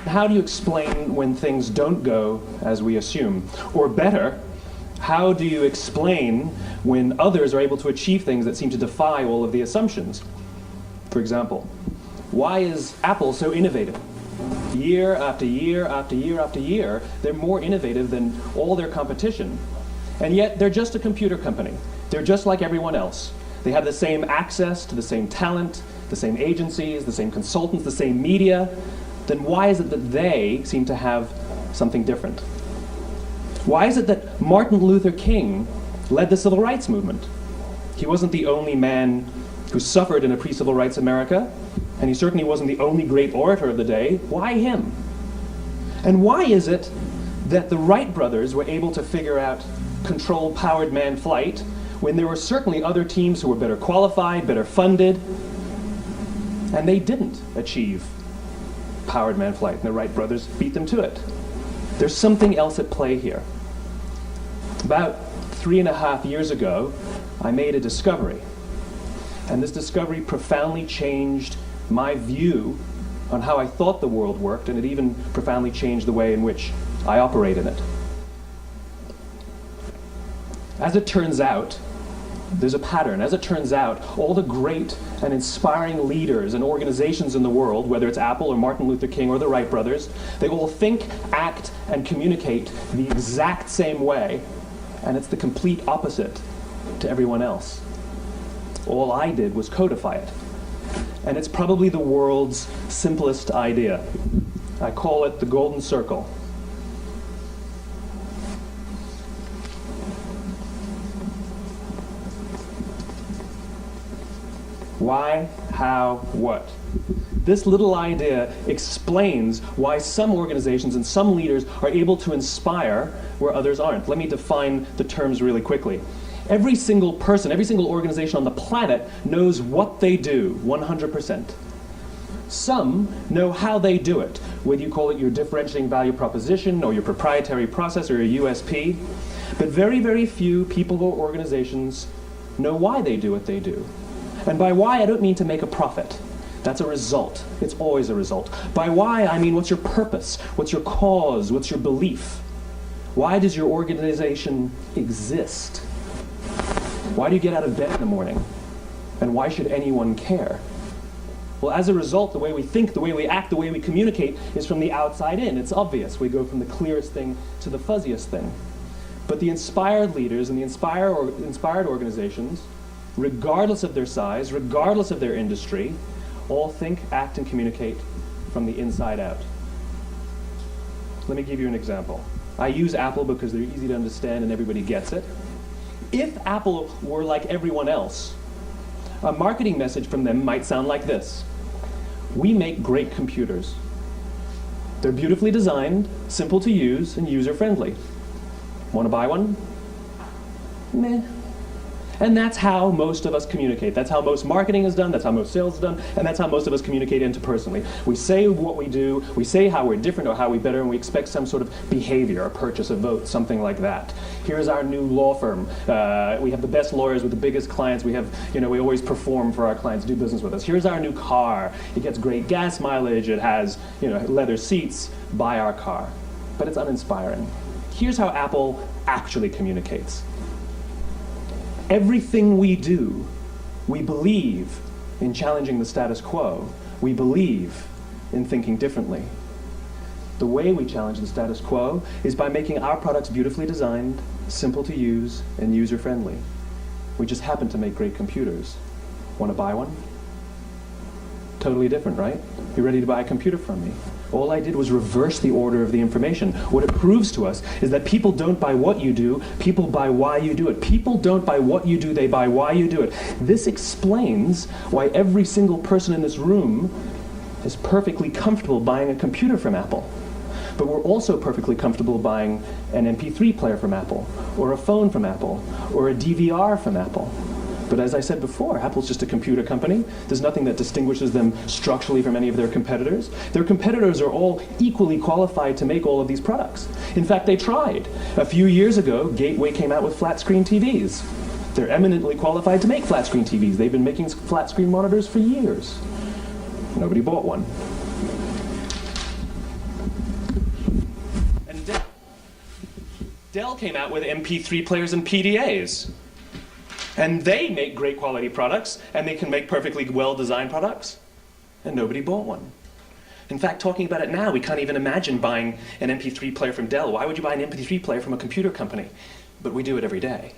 how do you explain when things don't go as we assume? Or better, how do you explain when others are able to achieve things that seem to defy all of the assumptions? For example, why is Apple so innovative? Year after year after year after year, they're more innovative than all their competition. And yet, they're just a computer company. They're just like everyone else. They have the same access to the same talent, the same agencies, the same consultants, the same media. Then why is it that they seem to have something different? Why is it that Martin Luther King led the civil rights movement? He wasn't the only man who suffered in a pre-civil rights America, and he certainly wasn't the only great orator of the day. Why him? And why is it that the Wright brothers were able to figure out controlled powered manned flight when there were certainly other teams who were better qualified, better funded, and they didn't achieve powered manned flight, and the Wright brothers beat them to it? There's something else at play here. About 3.5 years ago, I made a discovery. And this discovery profoundly changed my view on how I thought the world worked, and it even profoundly changed the way in which I operate in it. As it turns out, there's a pattern. As it turns out, all the great and inspiring leaders and organizations in the world, whether it's Apple or Martin Luther King or the Wright brothers, they all think, act, and communicate the exact same way, and it's the complete opposite to everyone else. All I did was codify it. And it's probably the world's simplest idea. I call it the golden circle. Why, how, what? This little idea explains why some organizations and some leaders are able to inspire where others aren't. Let me define the terms really quickly. Every single person, every single organization on the planet knows what they do, 100%. Some know how they do it, whether you call it your differentiating value proposition or your proprietary process or your USP. But very, very few people or organizations know why they do what they do. And by why, I don't mean to make a profit. That's a result. It's always a result. By why, I mean what's your purpose? What's your cause? What's your belief? Why does your organization exist? Why do you get out of bed in the morning? And why should anyone care? Well, as a result, the way we think, the way we act, the way we communicate is from the outside in. It's obvious. We go from the clearest thing to the fuzziest thing. But the inspired leaders and the inspired organizations, regardless of their size, regardless of their industry, all think, act, and communicate from the inside out. Let me give you an example. I use Apple because they're easy to understand and everybody gets it. If Apple were like everyone else, a marketing message from them might sound like this. We make great computers. They're beautifully designed, simple to use, and user-friendly. Want to buy one? Meh. And that's how most of us communicate. That's how most marketing is done, that's how most sales is done, and that's how most of us communicate interpersonally. We say what we do, we say how we're different or how we better, and we expect some sort of behavior, a purchase, a vote, something like that. Here's our new law firm. We have the best lawyers with the biggest clients. We have, we always perform for our clients, do business with us. Here's our new car. It gets great gas mileage. It has, leather seats. Buy our car. But it's uninspiring. Here's how Apple actually communicates. Everything we do, we believe in challenging the status quo. We believe in thinking differently. The way we challenge the status quo is by making our products beautifully designed, simple to use, and user-friendly. We just happen to make great computers. Want to buy one? Totally different, right? You're ready to buy a computer from me. All I did was reverse the order of the information. What it proves to us is that people don't buy what you do, people buy why you do it. People don't buy what you do, they buy why you do it. This explains why every single person in this room is perfectly comfortable buying a computer from Apple. But we're also perfectly comfortable buying an MP3 player from Apple, or a phone from Apple, or a DVR from Apple. But as I said before, Apple's just a computer company. There's nothing that distinguishes them structurally from any of their competitors. Their competitors are all equally qualified to make all of these products. In fact, they tried. A few years ago, Gateway came out with flat-screen TVs. They're eminently qualified to make flat-screen TVs. They've been making flat-screen monitors for years. Nobody bought one. Dell came out with MP3 players and PDAs. And they make great quality products, and they can make perfectly well-designed products, and nobody bought one. In fact, talking about it now, we can't even imagine buying an MP3 player from Dell. Why would you buy an MP3 player from a computer company? But we do it every day.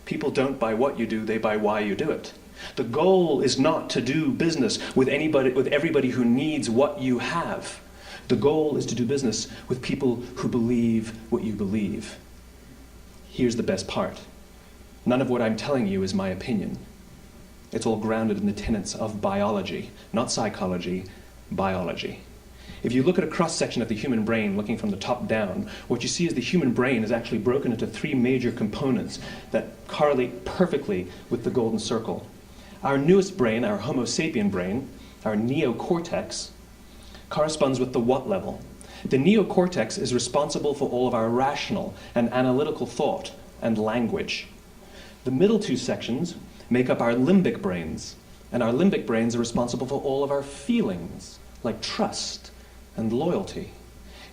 People don't buy what you do, they buy why you do it. The goal is not to do business with everybody who needs what you have. The goal is to do business with people who believe what you believe. Here's the best part. None of what I'm telling you is my opinion. It's all grounded in the tenets of biology, not psychology, biology. If you look at a cross-section of the human brain, looking from the top down, what you see is the human brain is actually broken into three major components that correlate perfectly with the golden circle. Our newest brain, our Homo sapien brain, our neocortex, corresponds with the what level. The neocortex is responsible for all of our rational and analytical thought and language. The middle two sections make up our limbic brains, and our limbic brains are responsible for all of our feelings, like trust and loyalty.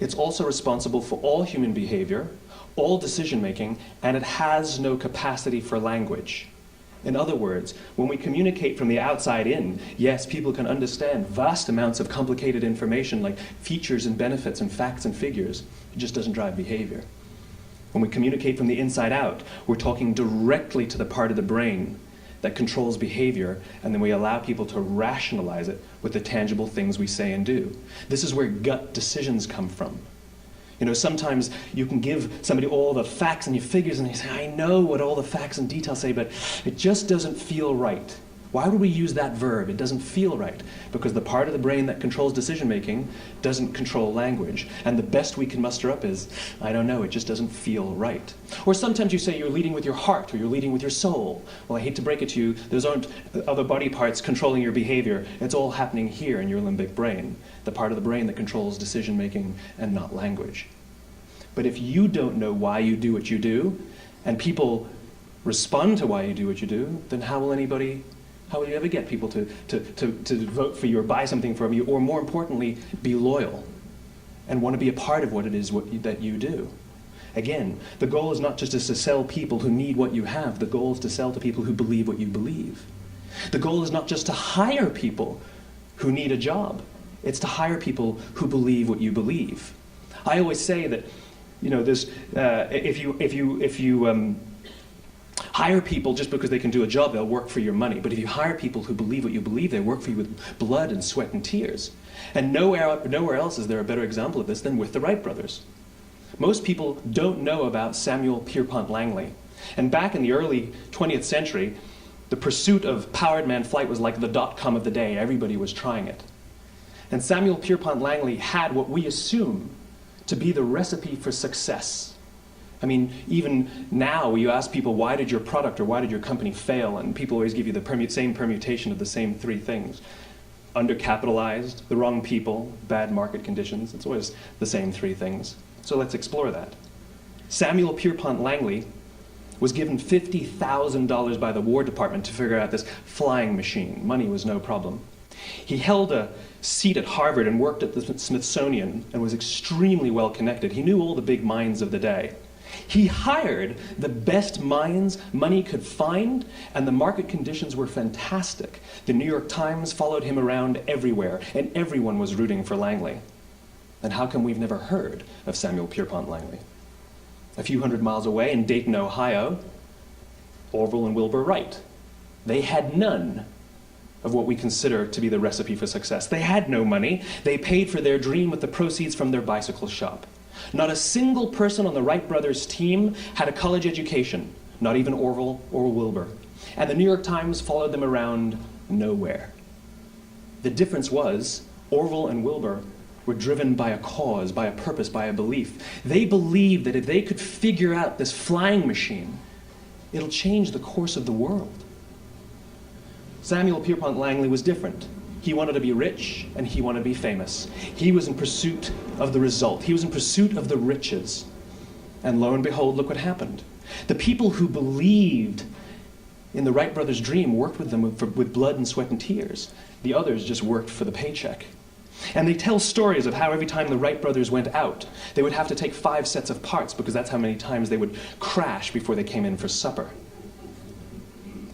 It's also responsible for all human behavior, all decision-making, and it has no capacity for language. In other words, when we communicate from the outside in, yes, people can understand vast amounts of complicated information like features and benefits and facts and figures. It just doesn't drive behavior. When we communicate from the inside out, we're talking directly to the part of the brain that controls behavior, and then we allow people to rationalize it with the tangible things we say and do. This is where gut decisions come from. You know, sometimes you can give somebody all the facts and your figures, and they say, I know what all the facts and details say, but it just doesn't feel right. Why would we use that verb? It doesn't feel right. Because the part of the brain that controls decision-making doesn't control language. And the best we can muster up is, I don't know, it just doesn't feel right. Or sometimes you say you're leading with your heart, or you're leading with your soul. Well, I hate to break it to you, those aren't other body parts controlling your behavior. It's all happening here in your limbic brain, the part of the brain that controls decision-making and not language. But if you don't know why you do what you do, and people respond to why you do what you do, then how will you ever get people to vote for you or buy something from you, or more importantly, be loyal and want to be a part of what it is that you do? Again, the goal is not just to sell people who need what you have. The goal is to sell to people who believe what you believe. The goal is not just to hire people who need a job. It's to hire people who believe what you believe. I always say that, you know, if you hire people just because they can do a job, they'll work for your money. But if you hire people who believe what you believe, they work for you with blood and sweat and tears. And nowhere else is there a better example of this than with the Wright brothers. Most people don't know about Samuel Pierpont Langley. And back in the early 20th century, the pursuit of powered man flight was like the dot-com of the day. Everybody was trying it. And Samuel Pierpont Langley had what we assume to be the recipe for success. I mean, even now, you ask people, why did your product or why did your company fail? And people always give you the same permutation of the same three things. Undercapitalized, the wrong people, bad market conditions. It's always the same three things. So let's explore that. Samuel Pierpont Langley was given $50,000 by the War Department to figure out this flying machine. Money was no problem. He held a seat at Harvard and worked at the Smithsonian and was extremely well connected. He knew all the big minds of the day. He hired the best minds money could find, and the market conditions were fantastic. The New York Times followed him around everywhere, and everyone was rooting for Langley. And how come we've never heard of Samuel Pierpont Langley? A few hundred miles away in Dayton, Ohio, Orville and Wilbur Wright. They had none of what we consider to be the recipe for success. They had no money. They paid for their dream with the proceeds from their bicycle shop. Not a single person on the Wright brothers' team had a college education, not even Orville or Wilbur. And the New York Times followed them around nowhere. The difference was Orville and Wilbur were driven by a cause, by a purpose, by a belief. They believed that if they could figure out this flying machine, it'll change the course of the world. Samuel Pierpont Langley was different. He wanted to be rich, and he wanted to be famous. He was in pursuit of the result. He was in pursuit of the riches. And lo and behold, look what happened. The people who believed in the Wright brothers' dream worked with them with blood and sweat and tears. The others just worked for the paycheck. And they tell stories of how every time the Wright brothers went out, they would have to take 5 sets of parts because that's how many times they would crash before they came in for supper.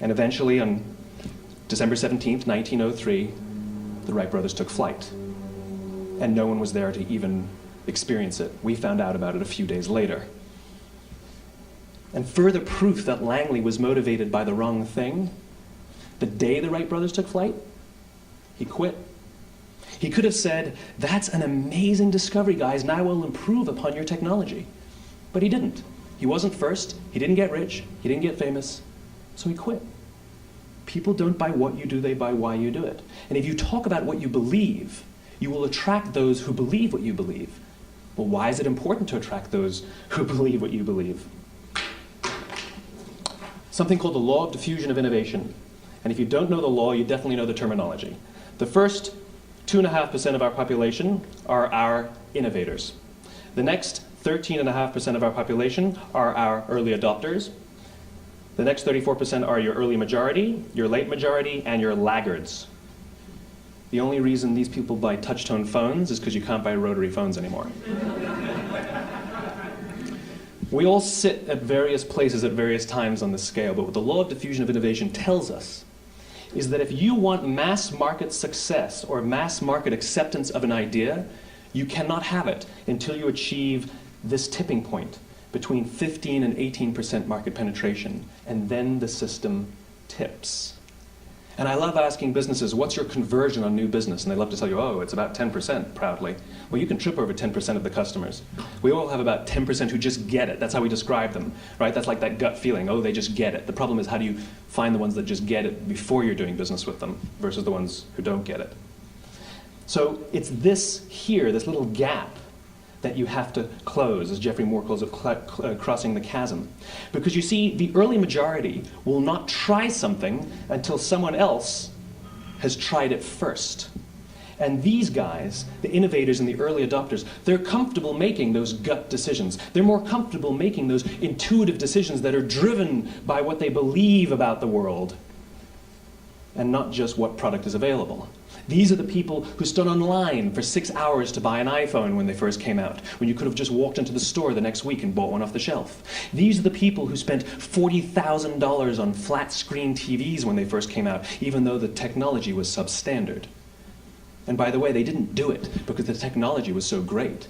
And eventually, on December 17th, 1903, the Wright brothers took flight. And no one was there to even experience it. We found out about it a few days later. And further proof that Langley was motivated by the wrong thing, the day the Wright brothers took flight, he quit. He could have said, "That's an amazing discovery, guys, and I will improve upon your technology." But he didn't. He wasn't first, he didn't get rich, he didn't get famous, so he quit. People don't buy what you do, they buy why you do it. And if you talk about what you believe, you will attract those who believe what you believe. Well, why is it important to attract those who believe what you believe? Something called the law of diffusion of innovation. And if you don't know the law, you definitely know the terminology. The first 2.5% of our population are our innovators. The next 13.5% of our population are our early adopters. The next 34% are your early majority, your late majority, and your laggards. The only reason these people buy touch-tone phones is because you can't buy rotary phones anymore. We all sit at various places at various times on the scale, but what the law of diffusion of innovation tells us is that if you want mass market success or mass market acceptance of an idea, you cannot have it until you achieve this tipping point between 15 and 18% market penetration, and then the system tips. And I love asking businesses, what's your conversion on new business? And they love to tell you, oh, it's about 10%, proudly. Well, you can trip over 10% of the customers. We all have about 10% who just get it. That's how we describe them, right? That's like that gut feeling, oh, they just get it. The problem is, how do you find the ones that just get it before you're doing business with them versus the ones who don't get it? So it's this here, this little gap, that you have to close, as Geoffrey Moore calls it, crossing the chasm. Because you see, the early majority will not try something until someone else has tried it first. And these guys, the innovators and the early adopters, they're comfortable making those gut decisions. They're more comfortable making those intuitive decisions that are driven by what they believe about the world and not just what product is available. These are the people who stood online for 6 hours to buy an iPhone when they first came out, when you could have just walked into the store the next week and bought one off the shelf. These are the people who spent $40,000 on flat-screen TVs when they first came out, even though the technology was substandard. And by the way, they didn't do it because the technology was so great.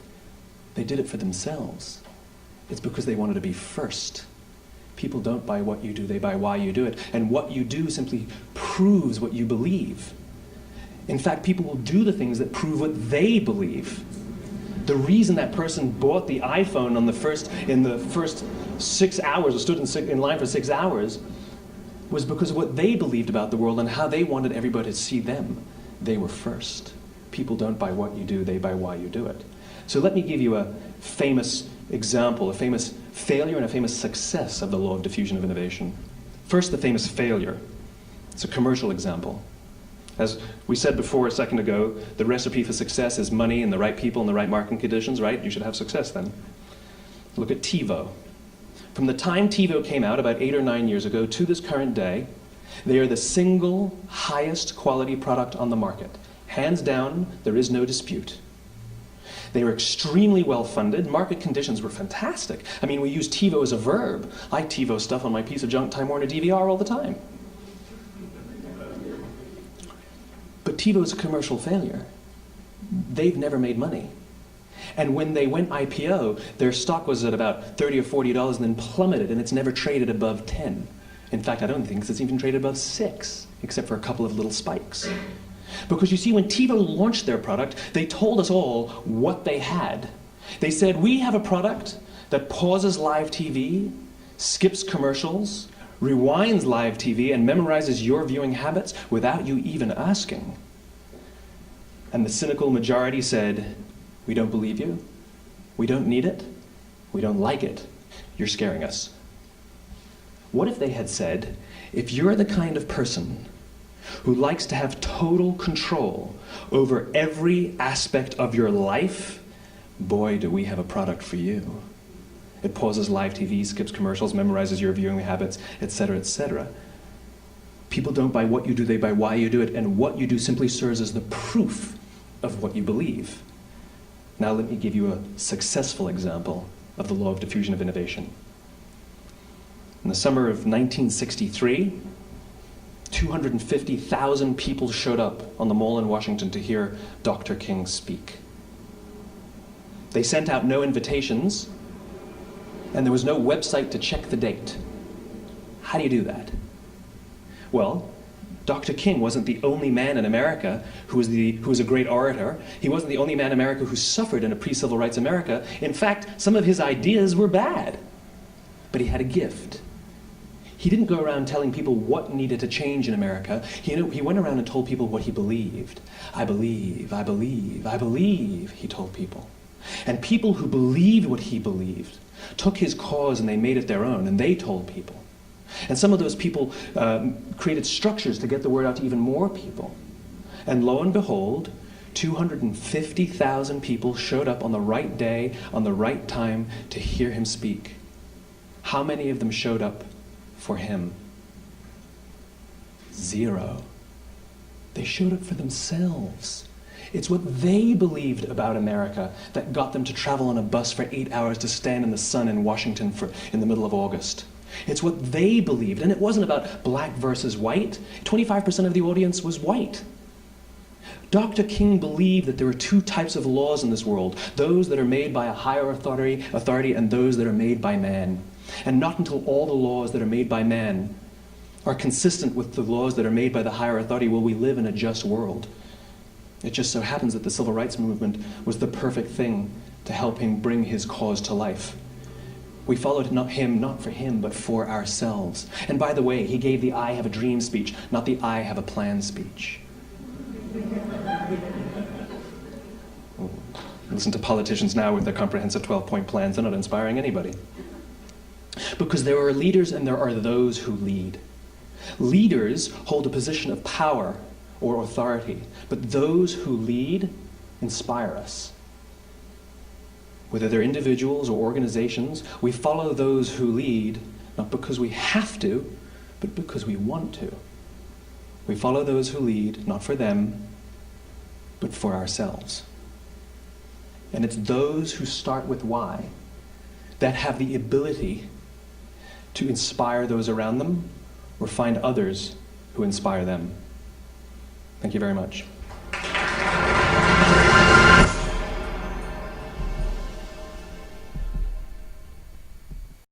They did it for themselves. It's because they wanted to be first. People don't buy what you do, they buy why you do it. And what you do simply proves what you believe. In fact, people will do the things that prove what they believe. The reason that person bought the iPhone in the first 6 hours, or stood in line for 6 hours, was because of what they believed about the world and how they wanted everybody to see them. They were first. People don't buy what you do, they buy why you do it. So let me give you a famous example, a famous failure and a famous success of the law of diffusion of innovation. First, the famous failure. It's a commercial example. As we said before a second ago, the recipe for success is money and the right people and the right marketing conditions, right? You should have success then. Look at TiVo. From the time TiVo came out about 8 or 9 years ago to this current day, they are the single highest quality product on the market. Hands down, there is no dispute. They were extremely well funded. Market conditions were fantastic. I mean, we use TiVo as a verb. I TiVo stuff on my piece of junk Time Warner DVR all the time. But TiVo is a commercial failure. They've never made money. And when they went IPO, their stock was at about $30 or $40 and then plummeted, and it's never traded above 10. In fact, I don't think it's even traded above 6, except for a couple of little spikes. Because you see, when TiVo launched their product, they told us all what they had. They said, we have a product that pauses live TV, skips commercials, rewinds live TV, and memorizes your viewing habits without you even asking. And the cynical majority said, we don't believe you, we don't need it, we don't like it, you're scaring us. What if they had said, if you're the kind of person who likes to have total control over every aspect of your life, boy, do we have a product for you. It pauses live TV, skips commercials, memorizes your viewing habits, etc., etc. People don't buy what you do, they buy why you do it, and what you do simply serves as the proof of what you believe. Now let me give you a successful example of the law of diffusion of innovation. In the summer of 1963, 250,000 people showed up on the Mall in Washington to hear Dr. King speak. They sent out no invitations, and there was no website to check the date. How do you do that? Well, Dr. King wasn't the only man in America who was a great orator. He wasn't the only man in America who suffered in a pre-civil rights America. In fact, some of his ideas were bad. But he had a gift. He didn't go around telling people what needed to change in America. He went around and told people what he believed. I believe, I believe, I believe, he told people. And people who believed what he believed took his cause and they made it their own, and they told people. And some of those people created structures to get the word out to even more people. And lo and behold, 250,000 people showed up on the right day, on the right time to hear him speak. How many of them showed up for him? 0. They showed up for themselves. It's what they believed about America that got them to travel on a bus for 8 hours to stand in the sun in Washington in the middle of August. It's what they believed, and it wasn't about black versus white. 25% of the audience was white. Dr. King believed that there were 2 types of laws in this world, those that are made by a higher authority and those that are made by man. And not until all the laws that are made by man are consistent with the laws that are made by the higher authority will we live in a just world. It just so happens that the civil rights movement was the perfect thing to help him bring his cause to life. We followed him not for him, but for ourselves. And by the way, he gave the I have a dream speech, not the I have a plan speech. Listen to politicians now with their comprehensive 12-point plans. They're not inspiring anybody. Because there are leaders and there are those who lead. Leaders hold a position of power or authority, but those who lead inspire us. Whether they're individuals or organizations, we follow those who lead, not because we have to, but because we want to. We follow those who lead, not for them, but for ourselves. And it's those who start with why that have the ability to inspire those around them or find others who inspire them. Thank you very much.